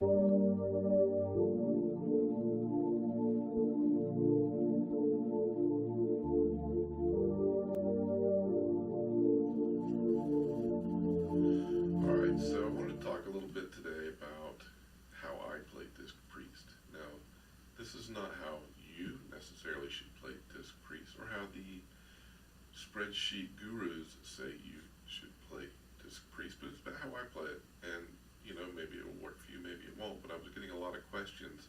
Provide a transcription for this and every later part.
Alright, so I want to talk a little bit today about how I play Disc Priest. Now, this is not how you necessarily should play Disc Priest, or how the spreadsheet gurus say you should play Disc Priest, but it's about how I play it. And, maybe it'll work for you, maybe it won't, but I was getting a lot of questions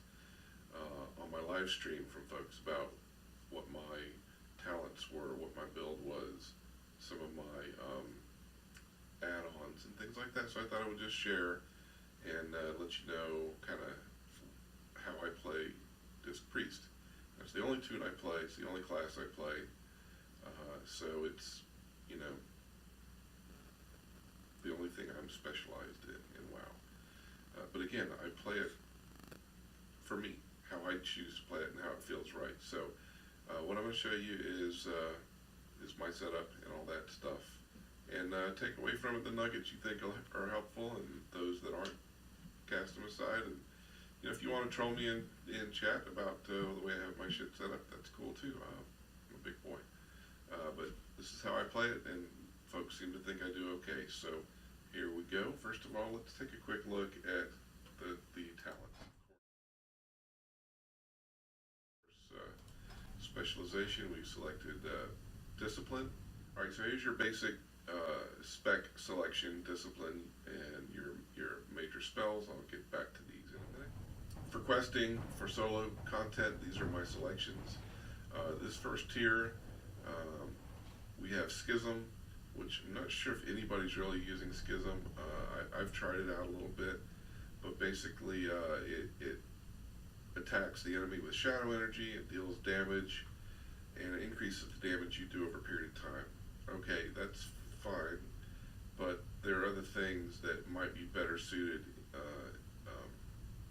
on my live stream from folks about what my talents were, what my build was, some of my add-ons and things like that. So I thought I would just share and let you know kind of how I play Disc Priest. That's the only toon I play. It's the only class I play. So it's, the only thing I'm specialized in WoW. But again, I play it for me, how I choose to play it and how it feels right. So what I'm going to show you is my setup and all that stuff. And take away from it the nuggets you think are helpful, and those that aren't, cast them aside. And if you want to troll me in chat about the way I have my shit set up, that's cool too. I'm a big boy. But this is how I play it, and folks seem to think I do okay. So here we go. First of all, let's take a quick look at the talents. Specialization, we selected discipline. All right, so here's your basic spec selection, discipline, and your major spells. I'll get back to these in a minute. For questing, for solo content, these are my selections. This first tier, we have Schism, which I'm not sure if anybody's really using Schism. I've tried it out a little bit, but basically it attacks the enemy with shadow energy, it deals damage, and it increases the damage you do over a period of time. Okay, that's fine, but there are other things that might be better suited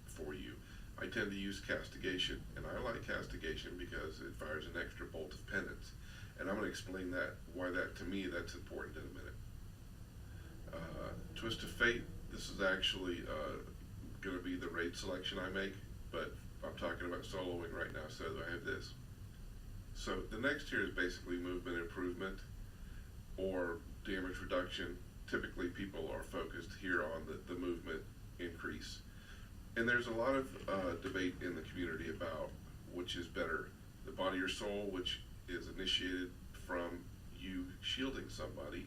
for you. I tend to use Castigation, and I like Castigation because it fires an extra bolt of penance. And I'm going to explain why that, to me, that's important in a minute. Twist of Fate, this is actually going to be the raid selection I make, but I'm talking about soloing right now, so I have this. So the next tier is basically movement improvement or damage reduction. Typically people are focused here on the movement increase. And there's a lot of debate in the community about which is better, the body or soul, which is initiated from you shielding somebody,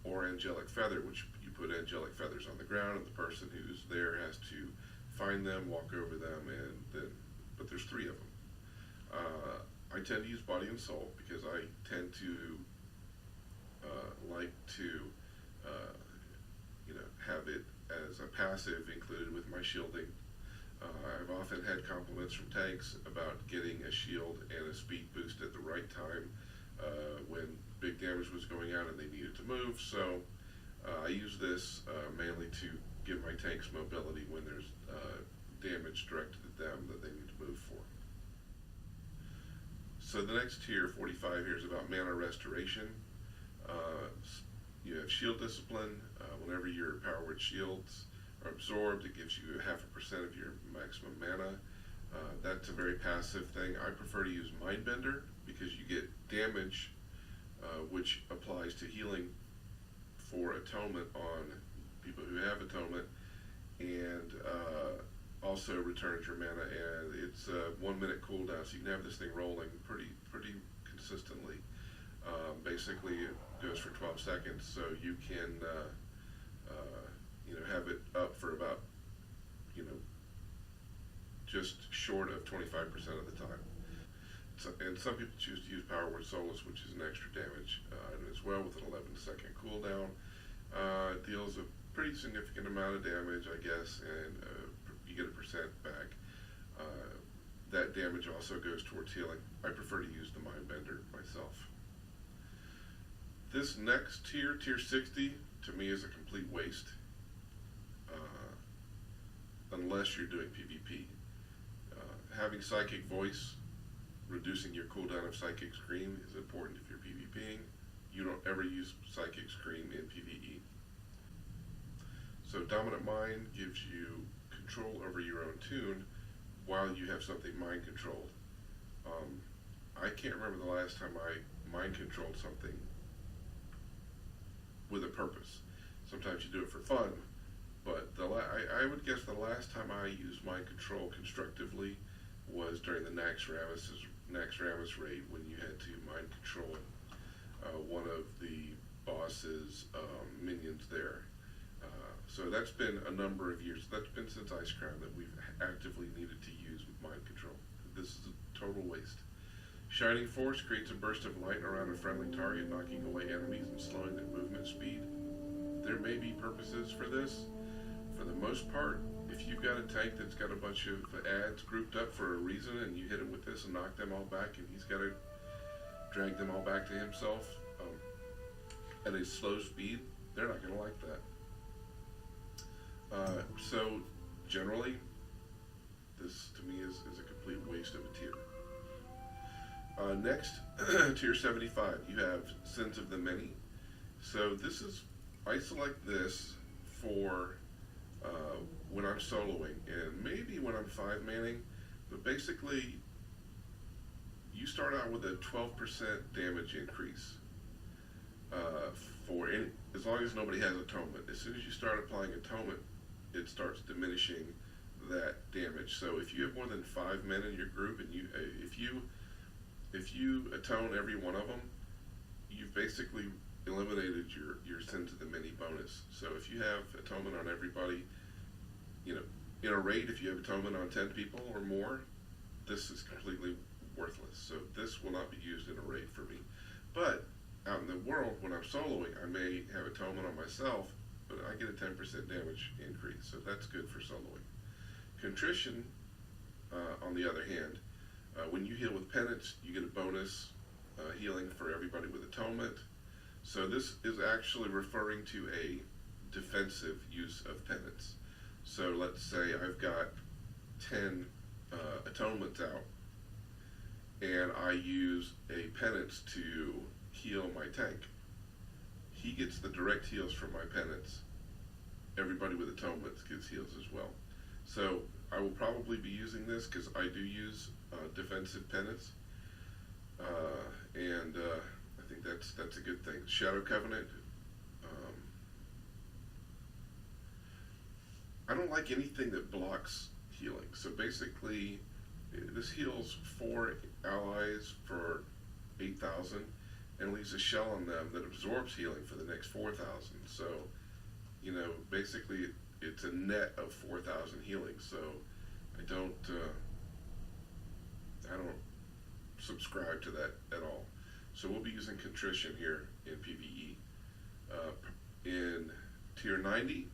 or Angelic Feather, which you put Angelic Feathers on the ground and the person who's there has to find them, walk over them, and then, but there's 3 of them. I tend to use body and soul because I tend to like to have it as a passive included with my shielding. I've often had compliments from tanks about getting a shield and a speed boost at the right time when big damage was going out and they needed to move. So I use this mainly to give my tanks mobility when there's damage directed at them that they need to move for. So the next tier, 45 here, is about mana restoration. You have shield discipline. Whenever your power word shields are absorbed, it gives you 0.5% of your maximum mana. That's a very passive thing. I prefer to use Mindbender because you get damage, which applies to healing for atonement on people who have atonement, and also returns your mana, and it's a 1 minute cooldown, so you can have this thing rolling pretty consistently. Basically it goes for 12 seconds, so you can have it up for about just short of 25% of the time. So, and some people choose to use Power Word Solace, which is an extra damage item as well, with an 11-second cooldown. It deals a pretty significant amount of damage, I guess, and you get a percent back. That damage also goes towards healing. I prefer to use the Mindbender myself. This next tier, tier 60, to me is a complete waste, unless you're doing PvP. Having Psychic Voice, reducing your cooldown of Psychic Scream, is important if you're PvPing. You don't ever use Psychic Scream in PvE. So Dominant Mind gives you control over your own toon while you have something mind controlled. I can't remember the last time I mind controlled something with a purpose. Sometimes you do it for fun, but I would guess the last time I used mind control constructively was during the Naxxramas raid, when you had to mind control one of the boss's minions there. So that's been a number of years. That's been since Icecrown that we've actively needed to use mind control. This is a total waste. Shining Force creates a burst of light around a friendly target, knocking away enemies and slowing their movement speed. There may be purposes for this. For the most part, if you've got a tank that's got a bunch of adds grouped up for a reason, and you hit him with this and knock them all back, and he's got to drag them all back to himself at a slow speed, they're not going to like that. So generally, this to me is a complete waste of a tier. Next, tier 75, you have Sins of the Many. So I select this for when I'm soloing, and maybe when I'm 5-manning, but basically, you start out with a 12% damage increase as long as nobody has Atonement. As soon as you start applying Atonement, it starts diminishing that damage. So if you have more than 5 men in your group, and if you atone every one of them, you've basically eliminated your Sins of the Many bonus. So if you have Atonement on everybody, in a raid, if you have Atonement on 10 people or more, this is completely worthless. So this will not be used in a raid for me. But out in the world, when I'm soloing, I may have Atonement on myself, but I get a 10% damage increase, so that's good for soloing. Contrition, on the other hand, when you heal with Penance, you get a bonus healing for everybody with Atonement. So this is actually referring to a defensive use of Penance. So let's say I've got 10 Atonements out, and I use a Penance to heal my tank. He gets the direct heals from my Penance. Everybody with Atonements gets heals as well. So I will probably be using this because I do use defensive Penance, and I think that's a good thing. Shadow Covenant. I don't like anything that blocks healing. So basically, this heals 4 allies for 8,000 and leaves a shell on them that absorbs healing for the next 4,000. So, basically it's a net of 4,000 healing. So I don't subscribe to that at all. So we'll be using Contrition here in PvE. In tier 90,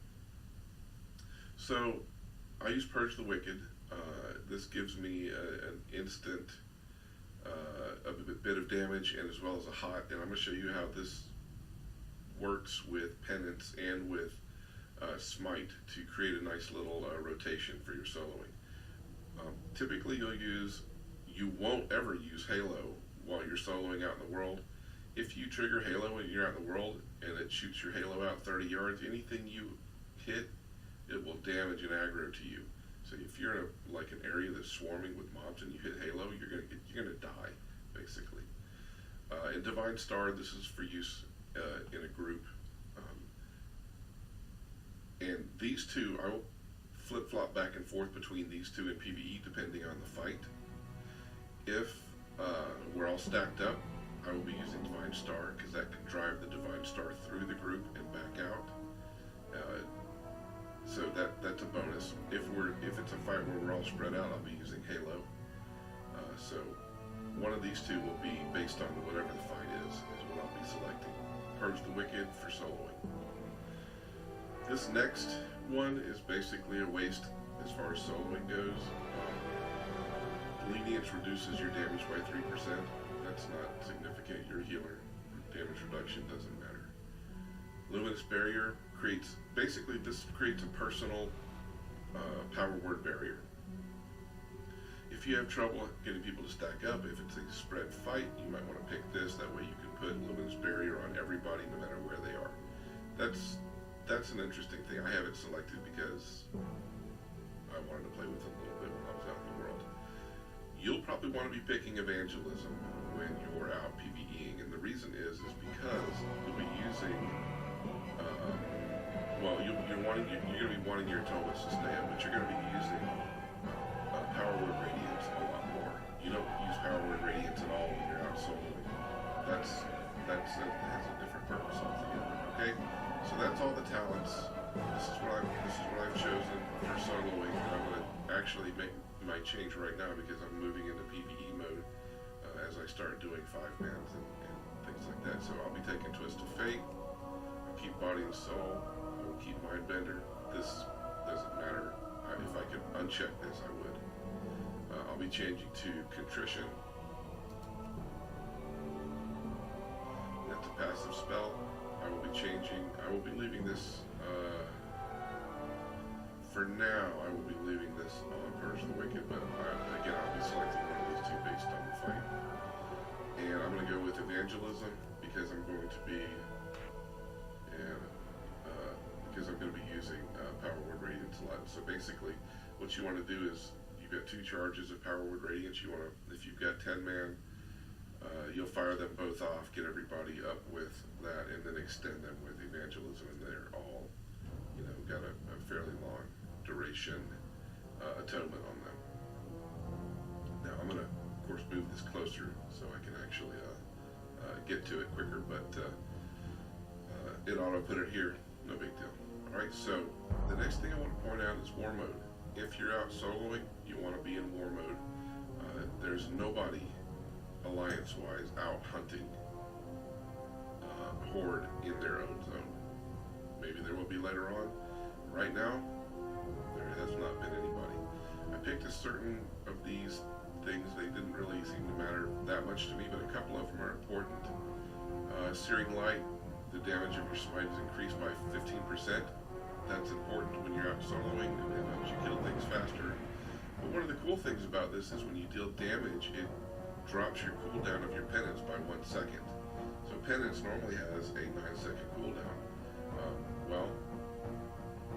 so I use Purge the Wicked. This gives me an instant a bit of damage, and as well as a hot, and I'm going to show you how this works with Penance and with Smite to create a nice little rotation for your soloing. Typically you won't ever use Halo while you're soloing out in the world. If you trigger Halo when you're out in the world and it shoots your Halo out 30 yards, anything you hit, it will damage and aggro to you. So if you're in an area that's swarming with mobs and you hit Halo, you're gonna die, basically. In Divine Star, this is for use in a group. And these two, I will flip-flop back and forth between these two in PvE depending on the fight. If we're all stacked up, I will be using Divine Star because that can drive the Divine Star through the group and back out. So that's a bonus. If it's a fight where we're all spread out, I'll be using Halo. So one of these two will be based on whatever the fight is what I'll be selecting. Purge the Wicked for soloing. This next one is basically a waste as far as soloing goes. Lenience reduces your damage by 3%. That's not significant. Your healer damage reduction doesn't matter. Luminous Barrier this creates a personal power word barrier. If you have trouble getting people to stack up, if it's a spread fight, you might want to pick this. That way you can put Luminous Barrier on everybody no matter where they are. That's an interesting thing. I have it selected because I wanted to want to be picking evangelism when you're out PvEing, and the reason is because you'll be using, well, you're going to be wanting your atonements to stay up, but you're going to be using power word radiance a lot more. You don't use power word radiance at all when you're out soloing. That has a different purpose altogether. Okay, so that's all the talents. This is what I've chosen for soloing, and I'm going to actually make my change right now because I'm moving into PvE mode as I start doing 5-mans and things like that. So I'll be taking Twist of Fate. I'll keep Body and Soul. I will keep Mindbender. This doesn't matter. If I could uncheck this, I would. I'll be changing to Contrition. That's a passive spell. I will be leaving this, for now, I will be leaving this on Purge the Wicked, but again, I'll be selecting one of these two based on the fight. And I'm going to go with Evangelism because I'm going to be, using Power Word Radiance a lot. So basically, what you want to do is, you've got 2 charges of Power Word Radiance. You want to, if you've got 10-man, you'll fire them both off, get everybody up with that, and then extend them with Evangelism, and they're all, got a fairly long duration atonement on them. Now I'm going to, of course, move this closer so I can actually get to it quicker, but it auto put it here, no big deal. Alright, so the next thing I want to point out is War Mode. If you're out soloing, you want to be in War Mode. There's nobody alliance-wise out hunting Horde in their own zone. Maybe there will be later on. Right now, there has not been anybody. I picked a certain of these things. They didn't really seem to matter that much to me, but a couple of them are important. Searing Light, the damage of your smite is increased by 15%. That's important when you're out soloing, and it helps you kill things faster. But one of the cool things about this is when you deal damage, it drops your cooldown of your penance by 1 second. So penance normally has a 9-second cooldown. Well,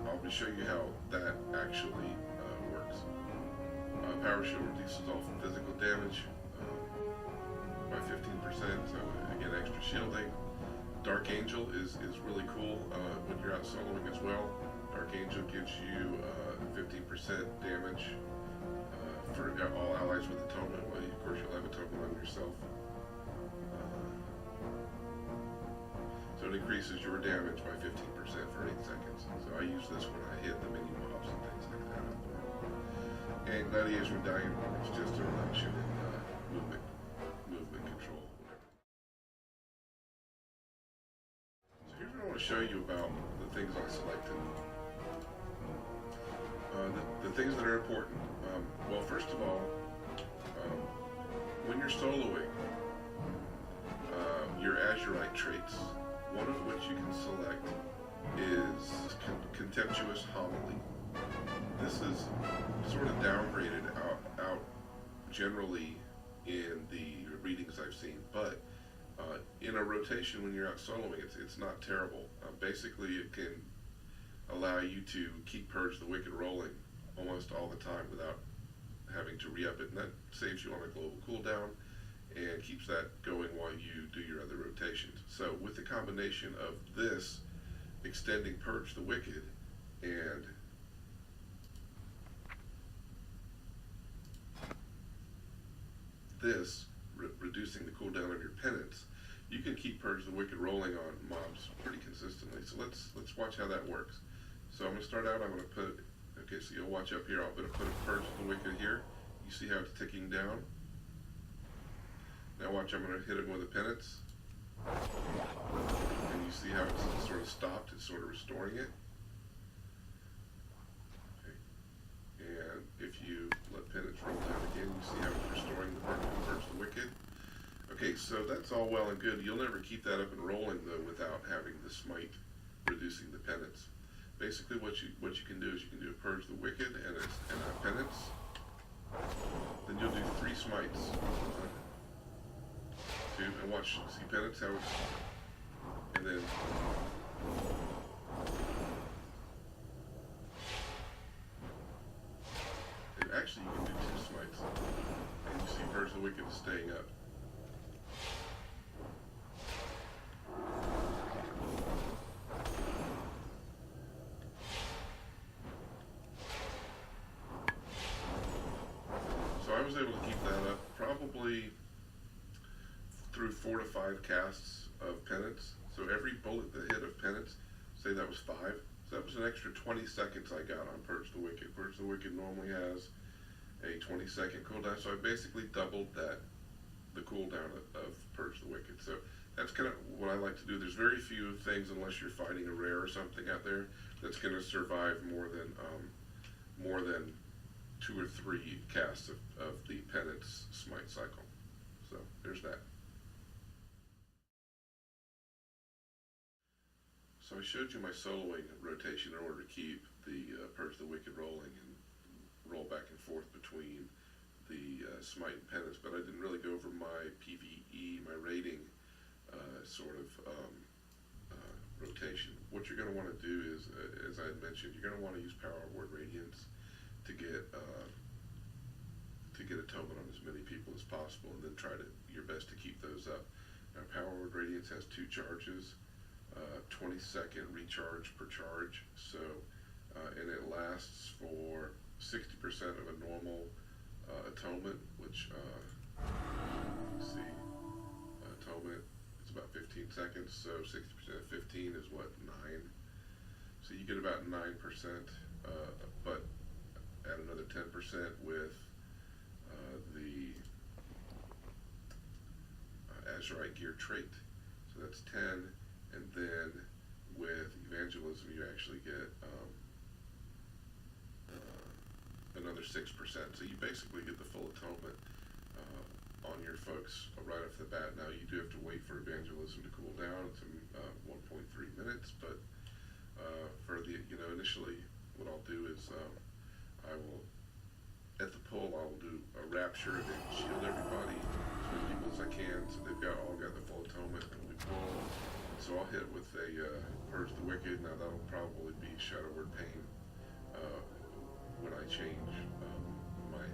I'll show you how that actually works. Power Shield reduces all physical damage by 15%, so again, extra shielding. Dark Angel is really cool when you're out soloing as well. Dark Angel gives you 15% damage for all allies with atonement. Well, of course, you'll have atonement on yourself. So it increases your damage by 15% for 8 seconds. So I use this when I hit the mini mobs and things like that out there. And Gladiator's Medallion is just a reduction in movement control, whatever. So here's what I want to show you about the things I selected. The things that are important. Well, first of all, when you're soloing, your Azurite traits, one of which you can select is Contemptuous Homily. This is sort of downgraded out generally in the readings I've seen, but in a rotation when you're out soloing, it's not terrible. Basically, it can allow you to keep Purge the Wicked rolling almost all the time without having to re-up it, and that saves you on a global cooldown and keeps that going while you do your other rotations. So with the combination of this extending Purge the Wicked and this reducing the cooldown of your penance, you can keep Purge the Wicked rolling on mobs pretty consistently. So let's watch how that works. So I'm going to start out, I'm going to put, okay, so you'll watch up here, I'm going to put a Purge the Wicked here. You see how it's ticking down? Now watch, I'm going to hit him with a penance. And you see how it's sort of stopped, it's sort of restoring it. Okay. And if you let penance roll down again, you see how it's restoring the Purge the Wicked. Okay, so that's all well and good. You'll never keep that up and rolling though without having the smite reducing the penance. Basically what you can do is you can do a Purge the Wicked and a penance. Then you'll do 3 smites. 2, and watch, see penance, how it's, and then actually you can do 2 smites. And you see Purge the Wicked is staying up. So I was able to keep that up probably through 4 to 5 casts of penance. So every bullet that hit of penance, say that was 5, so that was an extra 20 seconds I got on Purge the Wicked. Purge the Wicked normally has a 20-second cooldown, so I basically doubled the cooldown of Purge the Wicked. So that's kind of what I like to do. There's very few things, unless you're fighting a rare or something out there, that's going to survive more than 2 or 3 casts of the penance smite cycle. So there's that. So I showed you my soloing rotation in order to keep the Purge the Wicked rolling and roll back and forth between the smite and penance, but I didn't really go over my PvE, my rating rotation. What you're going to want to do is, as I had mentioned, you're going to want to use Power Word Radiance to get atonement on as many people as possible, and then try your best to keep those up. Now, Power Word Radiance has 2 charges. 20-second recharge per charge, so and it lasts for 60% of a normal atonement, which let's see, atonement is about 15 seconds, so 60% of 15 is what, 9, so you get about 9%, but add another 10% with the Azerite gear trait, so that's 10. And then with evangelism, you actually get another 6%. So you basically get the full atonement on your folks right off the bat. Now you do have to wait for evangelism to cool down to 1.3 minutes, but for the initially, what I'll do is I will at the pull I'll do a rapture and then shield everybody, as many people as I can, so they've all got the full atonement, and we pull. So I'll hit with a Purge the Wicked. Now that'll probably be Shadow Word Pain when I change my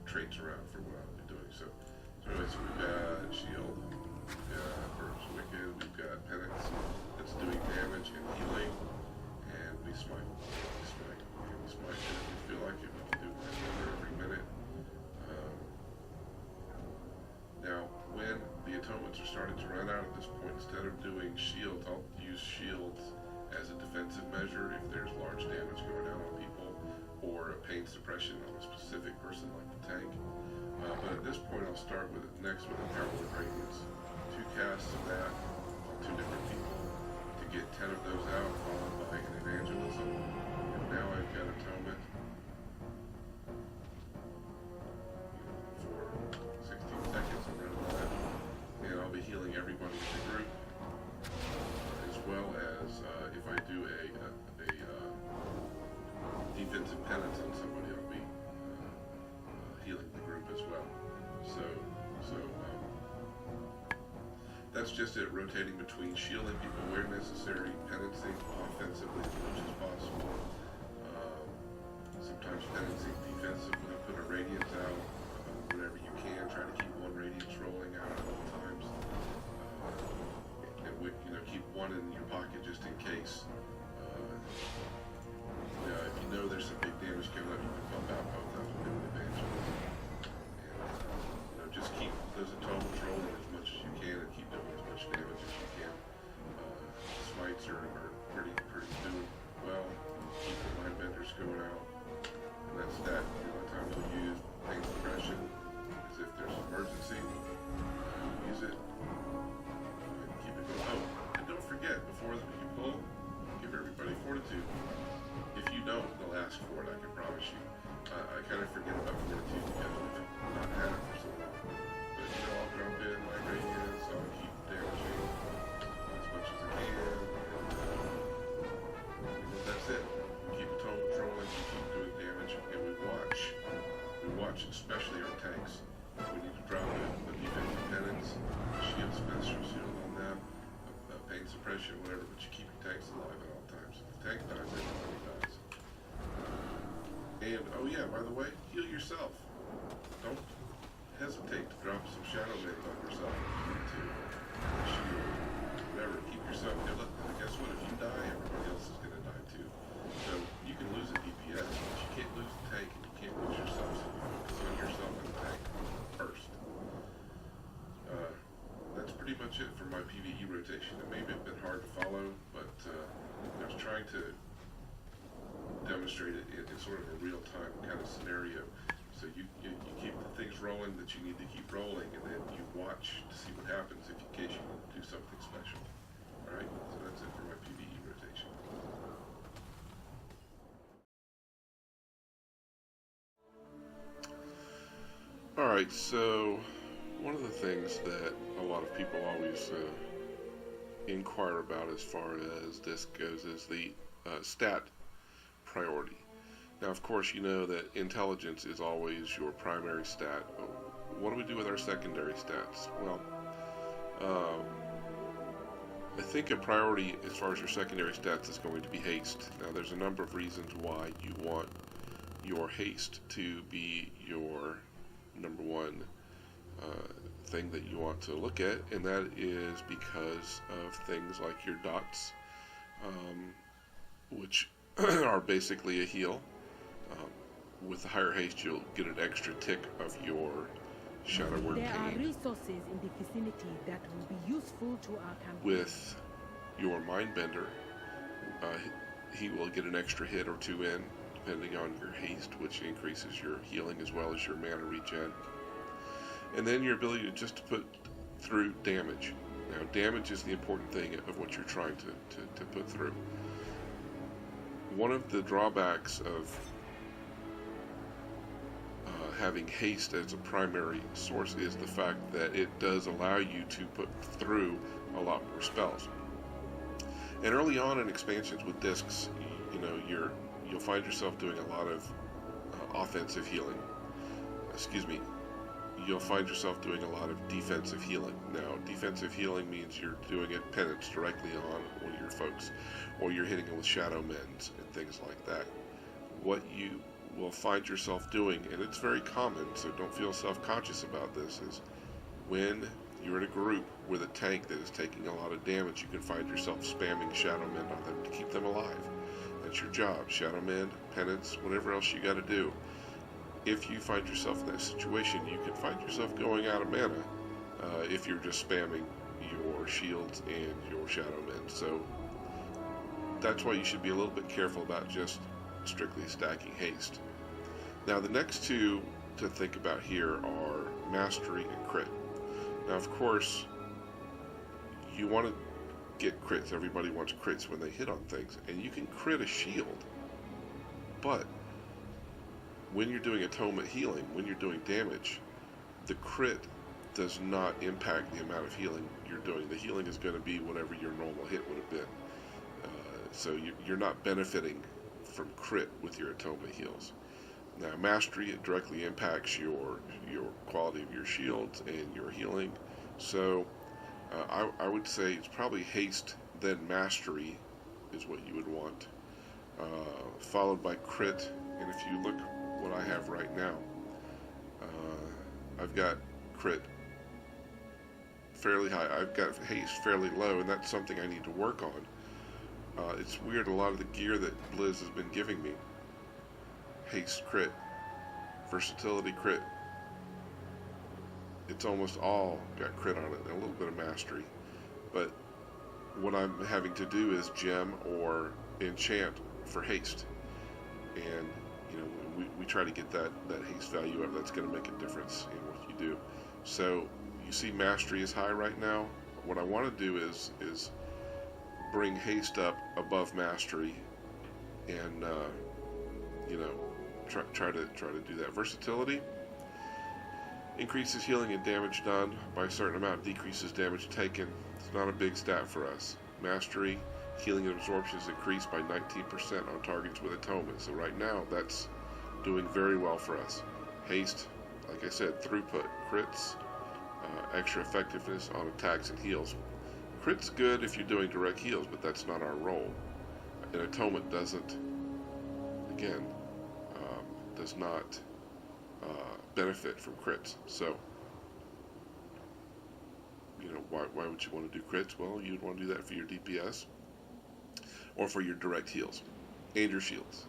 traits around for what I'll be doing. So anyway, so we've got Shield, we've got Purge the Wicked, we've got Penance that's doing damage and healing, and we smite, and we smite. And if we feel like it, we can do another every minute. Now, when the atonements are starting to run out at this point, instead of doing shields, I'll use shields as a defensive measure if there's large damage going down on people, or a pain suppression on a specific person like the tank. But at this point, I'll start with it next with a Power Word Radiance. 2 casts of that on 2 different people to get 10 of those out, followed by an evangelism. And now I've got atonement for 16 seconds around that. And I'll be healing everybody in the group, as well as if I do a defensive penance on somebody, I'll be healing the group as well. So that's just it, rotating between shielding people where necessary, penancing offensively as much as possible. Sometimes penancing defensively, put a radiance out whenever you can. Try to keep 1 radiance rolling out at all times, and keep 1 in your pocket just in case. If you know there's some big damage coming up, you can pump out both of them and do an evangelism. And just keep those atonements rolling as much as you can, and keep doing as much damage as you can. Smites are pretty doing well. Keep the mind benders going out, and that's that. A lot of times we'll use pain suppression as if there's an emergency. Use it and keep it going. Oh, and don't forget, before you pull, give everybody fortitude. If you don't, they'll ask for it, I can promise you. I kind of forget about fortitude because we've not had it for so long. But I'll jump in my radiance, I'll keep damaging as much as I can, and that's it. Keep the tone rolling, keep doing damage, and we watch, especially our tanks. If we need to drop a defensive penance, shield, special shield on them, pain suppression, whatever, but you keep your tanks alive at all times. If the tank dies, everybody dies. And, oh yeah, by the way, heal yourself. Don't hesitate to drop some shadow mend on yourself if you need to. Shield, whatever. Keep yourself. Guess what? If you die, everybody else is going to die too. So you can lose a DPS, but you can't lose the tank, and you can't lose yourself. So you focus on yourself and the tank first. That's pretty much it for my PvE rotation. It may be a bit hard to follow, but I was trying to demonstrate it in sort of a real-time kind of scenario. So you keep the things rolling that you need to keep rolling, and then you watch to see what happens in case you want to do something special. All right, so that's it for my PvE rotation. All right, so one of the things that a lot of people always inquire about as far as this goes is the stat priority. Now, of course, you know that intelligence is always your primary stat. What do we do with our secondary stats? Well, I think a priority as far as your secondary stats is going to be haste. Now, there's a number of reasons why you want your haste to be your number one thing that you want to look at, and that is because of things like your dots, which are basically a heal. With the higher haste, you'll get an extra tick of your Shadow Word There are Cane. resources in the vicinity that will be useful to our campaign. With your Mindbender, he will get an extra hit or two in, depending on your haste, which increases your healing as well as your mana regen. And then your ability to just put through damage. Now, damage is the important thing of what you're trying to put through. One of the drawbacks of having haste as a primary source is the fact that it does allow you to put through a lot more spells. And early on in expansions with discs, you'll find yourself doing a lot of offensive healing. You'll find yourself doing a lot of defensive healing. Now, defensive healing means you're doing it penance directly on one of your folks, or you're hitting them with shadow mends and things like that. What you will find yourself doing, and it's very common, so don't feel self-conscious about this, is when you're in a group with a tank that is taking a lot of damage, you can find yourself spamming shadow mend on them to keep them alive. That's your job. Shadow mend, penance, whatever else you got to do. If you find yourself in that situation, you can find yourself going out of mana if you're just spamming your shields and your shadow mend. So that's why you should be a little bit careful about just strictly stacking haste. Now, the next two to think about here are mastery and crit. Now, of course, you want to get crits. Everybody wants crits when they hit on things, and you can crit a shield, but when you're doing atonement healing, when you're doing damage, the crit does not impact the amount of healing you're doing. The healing is going to be whatever your normal hit would have been. So you're not benefiting from crit with your atonement heals. Now, mastery, it directly impacts your quality of your shields and your healing. So I would say it's probably haste, then mastery is what you would want, followed by crit. And if you look what I have right now, I've got crit fairly high. I've got haste fairly low, and that's something I need to work on. It's weird, a lot of the gear that Blizz has been giving me, haste crit, versatility crit, it's almost all got crit on it, and a little bit of mastery. But what I'm having to do is gem or enchant for haste. And we try to get that haste value up. That's going to make a difference in what you do. So you see mastery is high right now. What I want to do is bring haste up above mastery, and try to do that. Versatility increases healing and damage done by a certain amount, decreases damage taken. It's not a big stat for us. Mastery, healing and absorption is increased by 19% on targets with atonement. So right now that's doing very well for us. Haste, like I said, throughput, crits, extra effectiveness on attacks and heals. Crit's good if you're doing direct heals, but that's not our role. And atonement does not benefit from crits. So why would you want to do crits? Well, you'd want to do that for your DPS or for your direct heals and your shields.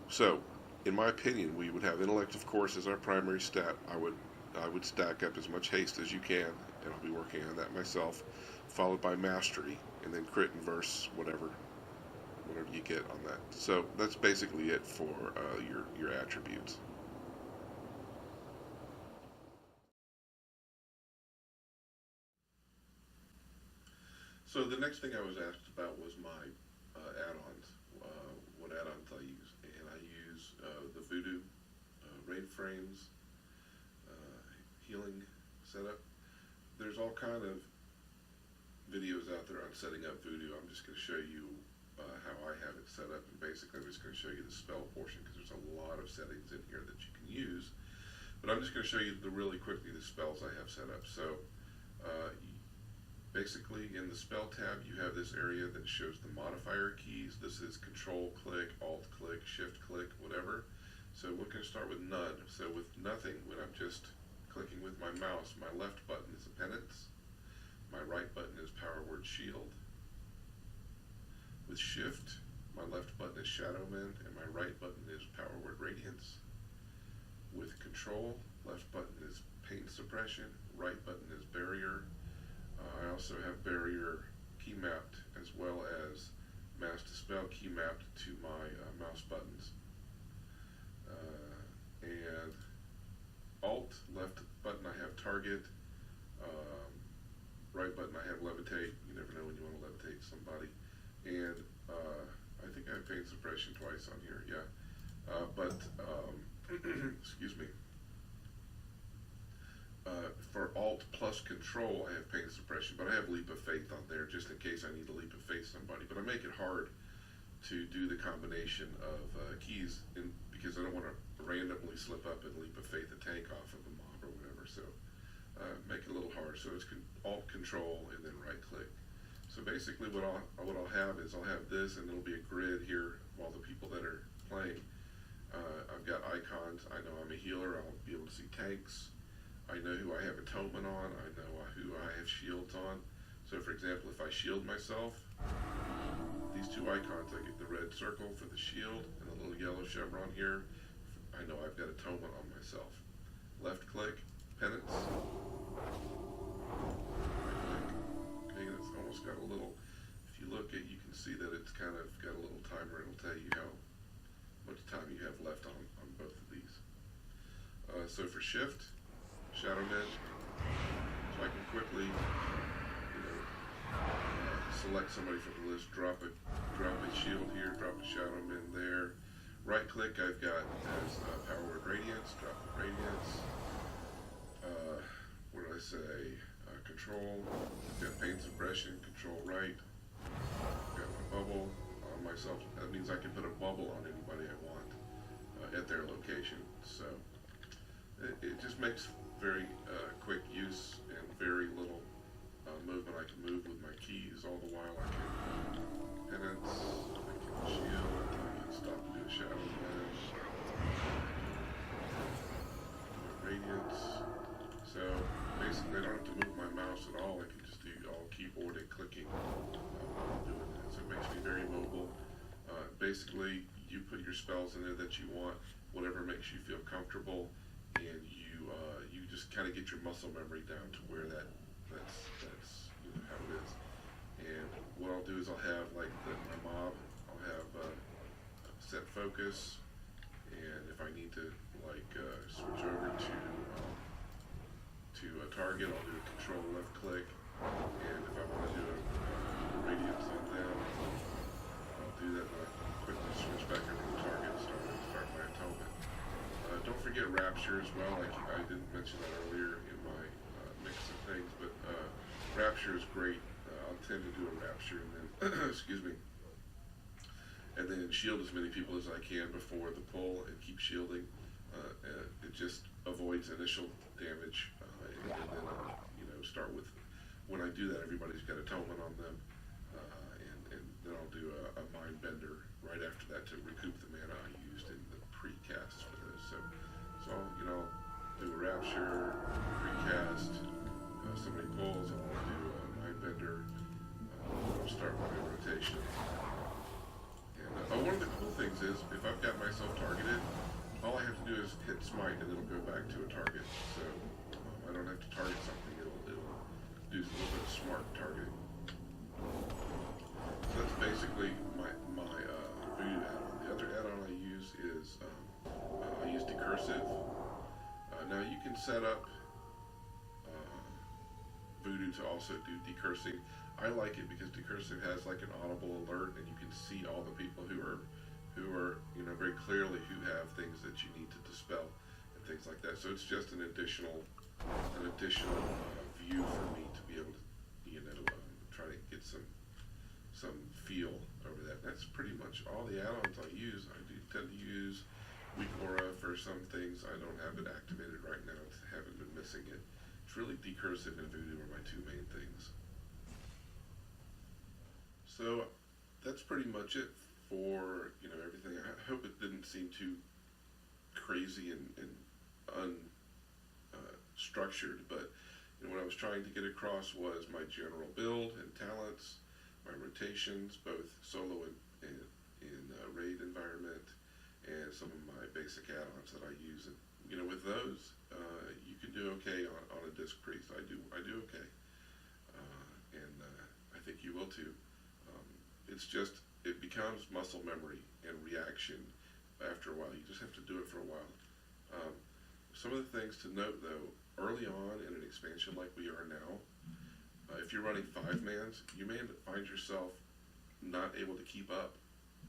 So, in my opinion, we would have intellect, of course, as our primary stat. I would stack up as much haste as you can, and I'll be working on that myself, followed by mastery, and then crit and verse, whatever you get on that. So that's basically it for your attributes. So the next thing I was asked about was my add-ons, what add-ons I use, and I use the Voodoo raid frames, healing setup. There's all kind of videos out there on setting up Voodoo. I'm just going to show you how I have it set up, and basically I'm just going to show you the spell portion because there's a lot of settings in here that you can use. But I'm just going to show you really quickly the spells I have set up. So basically in the spell tab you have this area that shows the modifier keys. This is control click, alt click, shift click, whatever. So we're going to start with none. So with nothing, when I'm just clicking with my mouse, my left button is a penance, my right button is power word shield. With shift, my left button is shadow mend, and my right button is power word radiance. With control, left button is pain suppression, right button is barrier. I also have barrier key mapped as well as mass dispel key mapped to my mouse buttons. And alt, left button I have target, right button I have levitate. You never know when you want to levitate somebody. And I think I have pain suppression twice on here, yeah. Excuse me. For alt plus control, I have pain suppression, but I have leap of faith on there just in case I need to leap of faith somebody. But I make it hard to do the combination of keys because I don't want to randomly slip up and leap of faith a tank off of a mob or whatever. So make it a little hard. So it's alt control and then right click. So basically what I'll have is I'll have this, and it'll be a grid here of all the people that are playing. I've got icons. I know I'm a healer. I'll be able to see tanks. I know who I have atonement on. I know who I have shields on. So for example, if I shield myself, these two icons, I get the red circle for the shield and the little yellow chevron here. I know I've got atonement on myself. Left click, penance. Okay, it's almost got a little, if you look at, you can see that it's kind of got a little timer. It'll tell you how much time you have left on both of these. So for shift, shadow mend, so I can quickly, select somebody from the list, drop a shield here, drop a shadow mend there. Right click I've got as power word radiance, drop the radiance. What did I say? Control, I've got pain suppression, control right. I've got my bubble on myself. That means I can put a bubble on anybody I want at their location. So it just makes very quick use and very little movement. I can move with my keys all the while. I can penance, I can shield, I can stop and do a shadow mend, radiance. So basically I don't have to move my mouse at all. I can just do all keyboard and clicking while I'm doing that. So it makes me very mobile. Basically you put your spells in there that you want, whatever makes you feel comfortable, and you just kind of get your muscle memory down to where that's how it is. And what I'll do is I'll have like my mob, I'll have set focus, and if I need to switch over to a target, I'll do a control left click, and if I want to do a radiance on them, I'll do that, but I quickly switch back over to the target and start my atonement. Don't forget Rapture as well. I didn't mention that earlier in my mix of things, but Rapture is great. I'll tend to do a Rapture and then, excuse me, and then shield as many people as I can before the pull and keep shielding. It just avoids initial damage, and then start with, when I do that, everybody's got atonement on them, and then I'll do a mind bender right after that to recoup the mana I used in the pre-casts for this. So I'll do a Rapture, pre-cast, somebody pulls, I'll myself targeted, all I have to do is hit smite and it'll go back to a target. So I don't have to target something, it'll do a little bit of smart targeting. So that's basically my voodoo add-on. The other add-on I use is I use decursive. Now you can set up voodoo to also do decursing. I like it because decursive has like an audible alert, and you can see all the people who are very clearly who have things that you need to dispel and things like that. So it's just an additional view for me to be able to try to get some feel over that. That's pretty much all the add-ons I use. I do tend to use Weak Aura for some things. I don't have it activated right now. I haven't been missing it. It's really decursive and voodoo are my two main things. So that's pretty much it for everything. I hope it didn't seem too crazy and unstructured, but what I was trying to get across was my general build and talents, my rotations, both solo and in raid environment, and some of my basic add-ons that I use. And with those, you can do okay on a disc priest. I do okay, and I think you will too. It's just, it becomes muscle memory and reaction after a while. You just have to do it for a while. Some of the things to note though, early on in an expansion like we are now, if you're running 5-mans, you may find yourself not able to keep up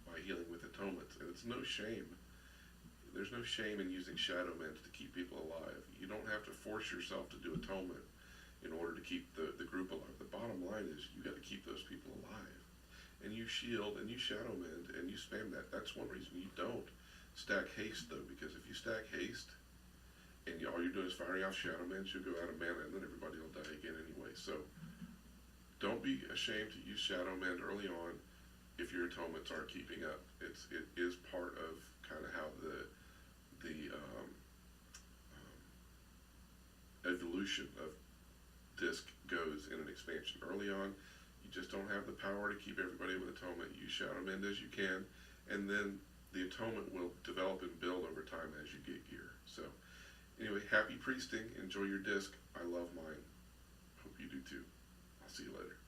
by healing with atonements. And it's no shame. There's no shame in using shadow mends to keep people alive. You don't have to force yourself to do atonement in order to keep the group alive. The bottom line is you got to keep those people alive. And you shield and you shadow mend and you spam that. That's one reason you don't stack haste though, because if you stack haste and all you're doing is firing off shadow mends, you'll go out of mana and then everybody will die again anyway. So don't be ashamed to use shadow mend early on if your atonements aren't keeping up. It is part of kind of how the evolution of disc goes in an expansion. Early on, you just don't have the power to keep everybody with atonement. You shadow mend as you can, and then the atonement will develop and build over time as you get gear. So anyway, happy priesting. Enjoy your disc. I love mine. Hope you do too. I'll see you later.